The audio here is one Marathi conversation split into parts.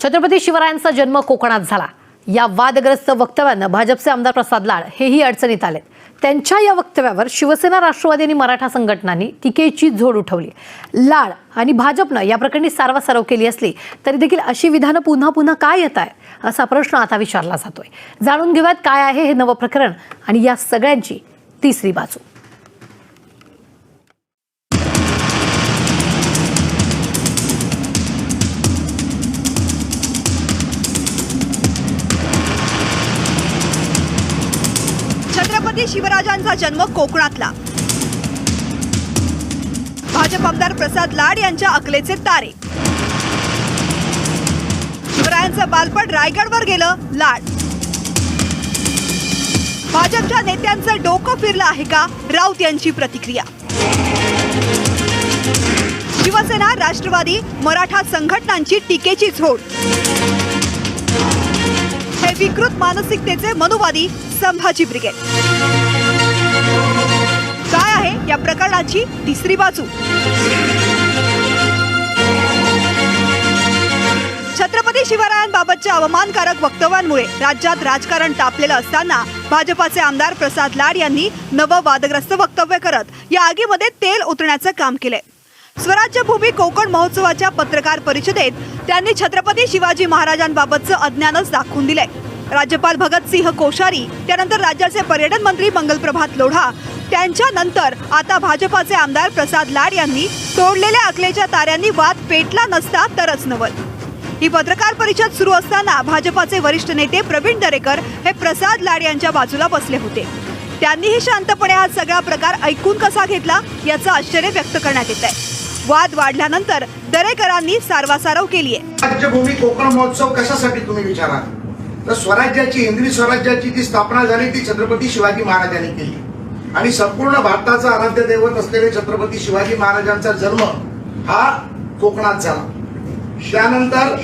छत्रपती शिवरायांचा जन्म कोकणात झाला। या वादग्रस्त वक्तव्यानं भाजपचे आमदार प्रसाद लाड हेही अडचणीत आलेत। त्यांच्या या वक्तव्यावर शिवसेना, राष्ट्रवादी आणि मराठा संघटनांनी टीकेची झोड उठवली। लाड आणि भाजपनं या प्रकरणी सारवासारव केली असली तरी देखील अशी विधानं पुन्हा पुन्हा काय येत आहे असा प्रश्न आता विचारला जातोय। जाणून घेऊयात काय आहे हे नवं प्रकरण आणि या सगळ्यांची तिसरी बाजू। छत्रपती शिवराजांचा जन्म कोकणातला। भाजप आमदार प्रसाद लाड यांच्या अकलेचे तारे। शिवरायांचं बालपण रायगडवर गेलं, लाड। भाजपच्या नेत्यांचं डोकं फिरलं आहे का, राऊत यांची प्रतिक्रिया। शिवसेना, राष्ट्रवादी, मराठा संघटनांची टीकेची झोड। हे विकृत मानसिकतेचे मनुवादी संभाजी ब्रिगेड। काय आहे या प्रकरणाची तिसरी बाजू? छत्रपती शिवरायांबाबतच्या अवमानकारक वक्तव्यांमुळे राज्यात राजकारण तापलेलं असताना भाजपाचे आमदार प्रसाद लाड यांनी नवं वादग्रस्त वक्तव्य करत या आगीमध्ये तेल ओतण्याचं काम केलंय। स्वराज्य भूमी कोकण महोत्सवाच्या पत्रकार परिषदेत त्यांनी छत्रपती शिवाजी महाराजांबाबतचं अज्ञानच दाखवून दिलंय। राज्यपाल भगतसिंह कोश्यारी, त्यानंतर राज्याचे पर्यटन मंत्री मंगलप्रभात लोढा, त्यांच्यानंतर आता भाजपाचे आमदार प्रसाद लाड यांनी तोडलेल्या अकलेच्या ताऱ्यांनी वाद पेटला नसता तरच नवल। ही पत्रकार परिषद सुरू असताना भाजपाचे वरिष्ठ नेते प्रवीण दरेकर हे प्रसाद लाड यांच्या बाजूला बसले होते। त्यांनीही शांतपणे हा सगळा प्रकार ऐकून कसा घेतला याचं आश्चर्य व्यक्त करण्यात येत आहे। वाद वाढल्यानंतर दरेकरांनी सारवासारव केली आहे। राज्यभूमी कोकण महोत्सव कशासाठी तुम्ही विचारा तर स्वराज्याची, हिंदवी स्वराज्याची जी स्थापना झाली ती छत्रपती शिवाजी महाराजांनी केली आणि संपूर्ण भारताचा आराध्य दैवत असलेले छत्रपती शिवाजी महाराजांचा जन्म हा कोकणात झाला। त्यानंतर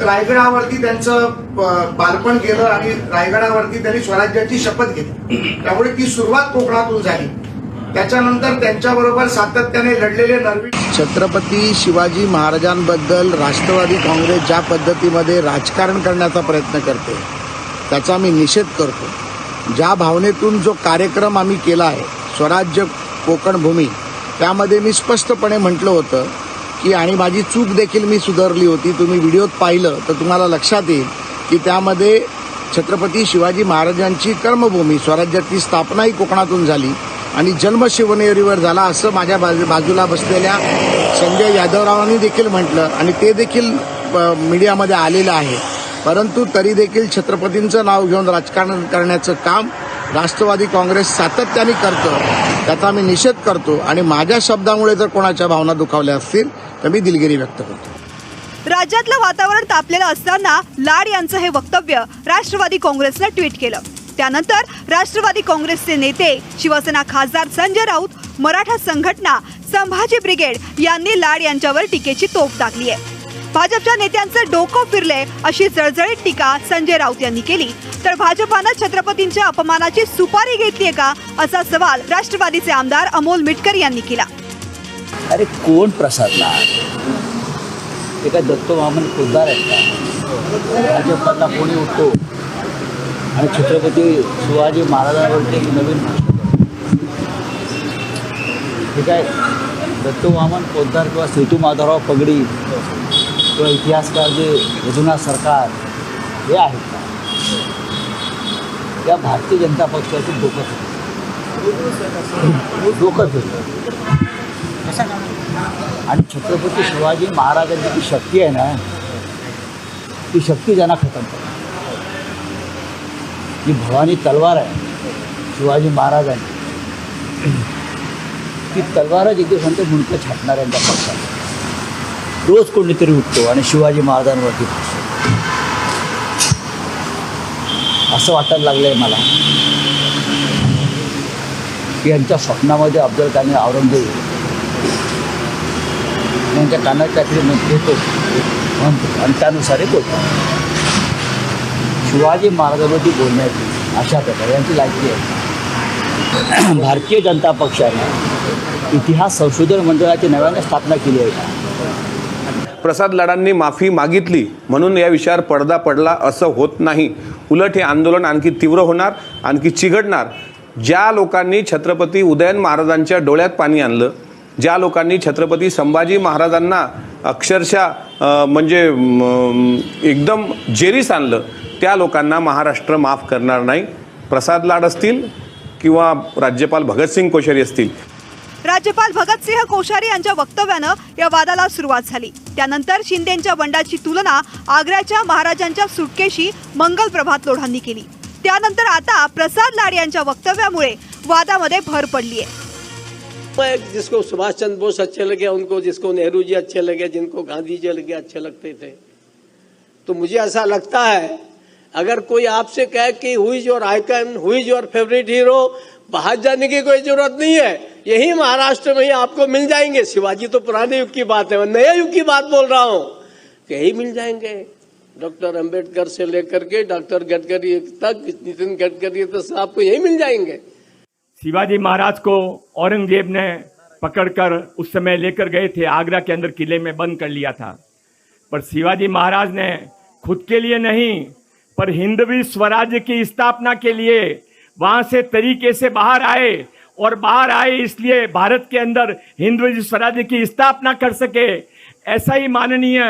रायगडावरती त्यांचं बालपण गेलं आणि रायगडावरती त्यांनी स्वराज्याची शपथ घेतली, त्यामुळे ती सुरुवात कोकणातून झाली। त्याच्यानंतर त्यांच्याबरोबर सातत्याने लढलेले नरवी छत्रपती शिवाजी महाराजांबद्दल राष्ट्रवादी काँग्रेस ज्या पद्धतीमध्ये राजकारण करण्याचा प्रयत्न करते त्याचा मी निषेध करतो। ज्या भावनेतून जो कार्यक्रम आम्ही केला आहे स्वराज्य कोकण भूमी, त्यामध्ये मी स्पष्टपणे म्हटलं होतं की आणि माझी चूक देखील मी सुधारली होती। तुम्ही व्हिडिओत पाहिलं तर तुम्हाला लक्षात येईल की त्यामध्ये छत्रपती शिवाजी महाराजांची कर्मभूमी स्वराज्याची स्थापनाही कोकणातून झाली आणि जन्म शिवनेरीवर झाला असं माझ्या बाजूला बसलेल्या संजय यादवरावांनी देखील म्हटलं आणि ते देखील मीडियामध्ये आलेलं आहे। परंतु तरी देखील छत्रपतींचं नाव घेऊन राजकारण करण्याचं काम राष्ट्रवादी काँग्रेस सातत्याने करतं, त्याचा मी निषेध करतो आणि माझ्या शब्दामुळे जर कोणाच्या भावना दुखावल्या असतील तर मी दिलगिरी व्यक्त करतो। राज्यातलं वातावरण तापलेलं असताना लाड यांचं हे वक्तव्य राष्ट्रवादी काँग्रेसनं ट्विट केलं। त्यानंतर राष्ट्रवादी काँग्रेसचे नेते, शिवसेना खासदार संजय राऊत, मराठा संघटना, संभाजी ब्रिगेड यांनी लाड यांच्यावर टीकेची तोफ टाकली आहे। भाजपच्या नेत्यांचं डोकं फिरले अशी जळजळीत टीका संजय राऊत यांनी केली, तर भाजपानं छत्रपतींच्या अपमानाची सुपारी घेतलीय का असा सवाल राष्ट्रवादीचे आमदार अमोल मिटकर यांनी केला। अरे कोण प्रसाद लाड? ते काय दत्त वामन खुद्दार आहेत का? भाजपला कोणी उठतो आणि छत्रपती शिवाजी महाराजांवरती नवीन हे काय दत्त वामन पोद्दार किंवा सेतू माधवराव पगडी किंवा इतिहासकार जे यदुनाथ सरकार हे आहेत का? या भारतीय जनता पक्षाचे डोकं फिरलं आणि छत्रपती शिवाजी महाराजांची जी शक्ती आहे ना ती शक्ती त्यांना खतम करते। जी भवानी तलवार आहे शिवाजी महाराजांची, ती तलवारच एक दिवस नंतर मुंडकं छाटणार यांच्या पक्षात। रोज कोणीतरी उठतो आणि शिवाजी महाराजांवरती असं वाटायला लागलं आहे मला की यांच्या स्वप्नामध्ये अफजल खान औरंगजेब यांच्या कानाच्या घेतो म्हणतो आणि त्यानुसार बोलतो। शिवाजी महाराजांवरती बोलण्याची अशा प्रकारे यांची लायकी आहे। भारतीय जनता पक्षाने इतिहास संशोधन मंडळाची नव्याने स्थापना केली आहे का? प्रसाद लाडांनी माफी मागितली म्हणून या विषयावर पडदा पडला असं होत नाही. उलट हे आंदोलन आणखी तीव्र होणार, आणखी चिघडणार. ज्या लोकांनी छत्रपती उदयन महाराजांच्या डोळ्यात पाणी आणलं, ज्या लोकांनी छत्रपती संभाजी महाराजांना अक्षरशः म्हणजे एकदम जेरीस आणलं, त्या लोकांना महाराष्ट्र माफ करणार नाही. प्रसाद लाड असतील किंवा राज्यपाल भगतसिंग कोश्यारी असतील. राज्यपाल भगतसिंह कोश्यारी यांच्या वक्तव्यानं या वादाला सुरुवात झाली. त्यानंतर शिंदेंच्या बंडाची तुलना आग्र्याच्या महाराजांच्या सुटकेशी मंगल प्रभात लोढांनी केली. त्यानंतर आता प्रसाद लाड यांच्या वक्तव्यामुळे वादामध्ये भर पडली आहे. जिसको सुभाष चंद्र बोस अच्छे लगे उनको, जिसको नेहरू जी अच्छे लगे, जिनको गांधी जी लगे अच्छे लगते थे. तो मुझे ऐसा लगता है अगर कोई आपसे कहे कि who is your icon, who is your favourite hero, बाहर जाने की कोई जरूरत नहीं है, यही महाराष्ट्र में ही आपको मिल जाएंगे. शिवाजी तो पुराने युग की बात है, मैं नए युग की बात बोल रहा हूँ. यही मिल जाएंगे. डॉक्टर अंबेडकर से लेकर के डॉक्टर गडकरी तक, नितिन गडकरी तक सबको यही मिल जाएंगे. शिवाजी महाराज को औरंगजेब ने पकड़कर उस समय लेकर गए थे, आगरा के अंदर किले में बंद कर लिया था. पर शिवाजी महाराज ने खुद के लिए नहीं, पर हिंदवी स्वराज्य की स्थापना के लिए वहां से तरीके से बाहर आए. और बाहर आए इसलिए भारत के अंदर हिंदवी स्वराज्य की स्थापना कर सके. ऐसा ही माननीय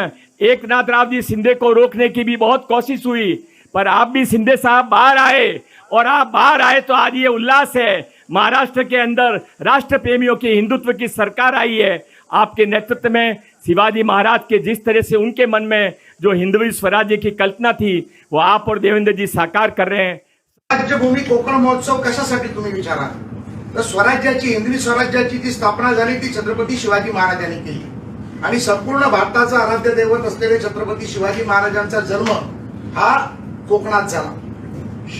एकनाथ राव जी शिंदे को रोकने की भी बहुत कोशिश हुई, पर आप भी शिंदे साहब बाहर आए. और आप बाहर आए तो आज ये उल्लास है. महाराष्ट्र के अंदर राष्ट्र प्रेमियों की, हिंदुत्व की सरकार आई है. आपके नेतृत्व में शिवाजी महाराज के जिस तरह से उनके मन में जो हिंदवी स्वराज्य की कल्पना थी, वो आप और देवेंद्र जी साकार कर रहे हैं. राज्यभूमी कोकण महोत्सव कशासाठी तुम्ही विचारा, तर स्वराज्याची, हिंदवी स्वराज्याची जी स्थापना झाली ती छत्रपती शिवाजी महाराजांनी केली. आणि संपूर्ण भारताचं आराध्य दैवत असलेले छत्रपती शिवाजी महाराजांचा जन्म हा कोकणात झाला.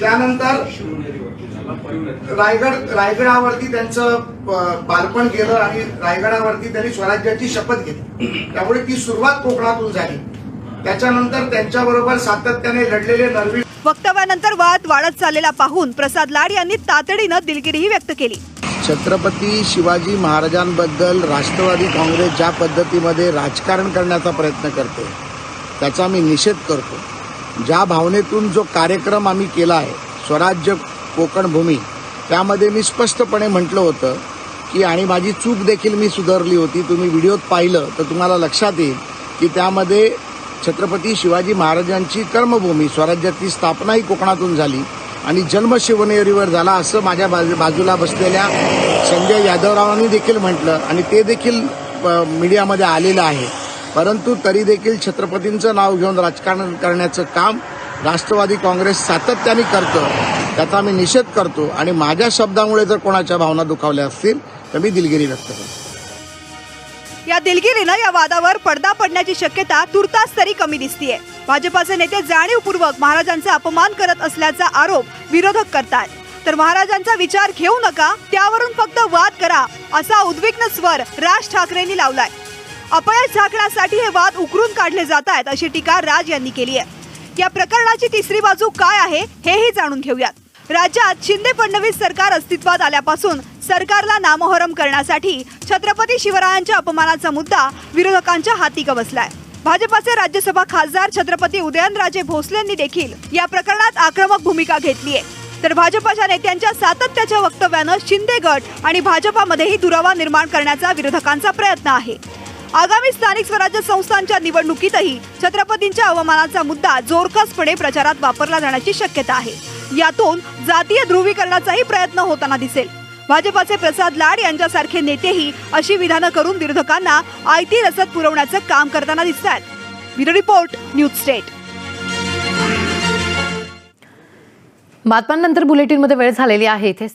त्यानंतर रायगडावरती त्यांचं बालपण गेलं आणि रायगडावरती त्यांनी स्वराज्याची शपथ घेतली. त्यामुळे ती सुरुवात कोकणातून झाली. त्याच्यानंतर त्यांच्याबरोबर सातत्याने लढलेले नरवी. वक्तव्यानंतर वाद वाढत चाललेला पाहून प्रसाद लाड यांनी तातडीनं दिलगिरीही व्यक्त केली. छत्रपती शिवाजी महाराजांबद्दल राष्ट्रवादी काँग्रेस ज्या पद्धतीमध्ये राजकारण करण्याचा प्रयत्न करते त्याचा मी निषेध करतो. ज्या भावनेतून जो कार्यक्रम आम्ही केला आहे स्वराज्य कोकण भूमी, त्यामध्ये मी स्पष्टपणे म्हटलं होतं की, आणि माझी चूक देखील मी सुधारली होती. तुम्ही व्हिडिओत पाहिलं तर तुम्हाला लक्षात येईल की त्यामध्ये छत्रपती शिवाजी महाराजांची कर्मभूमी स्वराज्याची स्थापना ही कोकणातून झाली आणि जन्म शिवनेरीवर झाला असं माझ्या बाजूला बसलेल्या संजय यादवरावांनी देखील म्हटलं आणि ते देखील मीडियामध्ये आलेलं आहे. परंतु तरी देखील छत्रपतींचं नाव घेऊन राजकारण करण्याचं काम राष्ट्रवादी काँग्रेस सातत्याने करतं, त्याचा मी निषेध करतो. आणि माझ्या शब्दामुळे जर कोणाच्या भावना दुखावल्या असतील तर मी दिलगिरी व्यक्त करतो. या दिलगिरीनं या वादावर पडदा पडण्याची शक्यता तुर्तास तरी कमी दिसतीये. भाजपाचे नेते जाणीवपूर्वक महाराजांचा अपमान करत असल्याचा आरोप विरोधक करतात. तर महाराजांचा विचार घेऊ नका, त्यावरून फक्त वाद करा असा उद्विग्न स्वर राज ठाकरेंनी लावलाय. अपयश झाकण्यासाठी हे वाद उकरून काढले जात आहेत अशी टीका राज यांनी केली आहे. या प्रकरणाची तिसरी बाजू काय आहे हेही जाणून घेऊयात. राज्यात शिंदे फडणवीस सरकार अस्तित्वात आल्यापासून सरकारला नामोहरम करण्यासाठी छत्रपती शिवरायांच्या अपमानाचा मुद्दा विरोधकांच्या हाती गवसलाय. भाजपाचे राज्यसभा खासदार छत्रपती उदयनराजे भोसलेंनी देखील या प्रकरणात आक्रमक भूमिका घेतली आहे. तर भाजपाच्या नेत्यांच्या सातत्याच्या वक्तव्यानं शिंदे गट आणि भाजपामध्येही दुरावा निर्माण करण्याचा विरोधकांचा प्रयत्न आहे. आगामी स्थानिक स्वराज्य संस्थांच्या निवडणुकीतही छत्रपतींच्या अवमानाचा मुद्दा जोरकसपणे प्रचारात वापरला जाण्याची शक्यता आहे. यातून जातीय ध्रुवीकरणाचाही प्रयत्न होताना दिसेल. भाजपाचे प्रसाद लाड यांच्यासारखे नेतेही अशी विधानं करून विरोधकांना आयती रसद पुरवण्याचं काम करताना दिसतात. Bureau report, news state. बातम्यांनंतर बुलेटिनमध्ये वेळ झालेली आहे. इथेच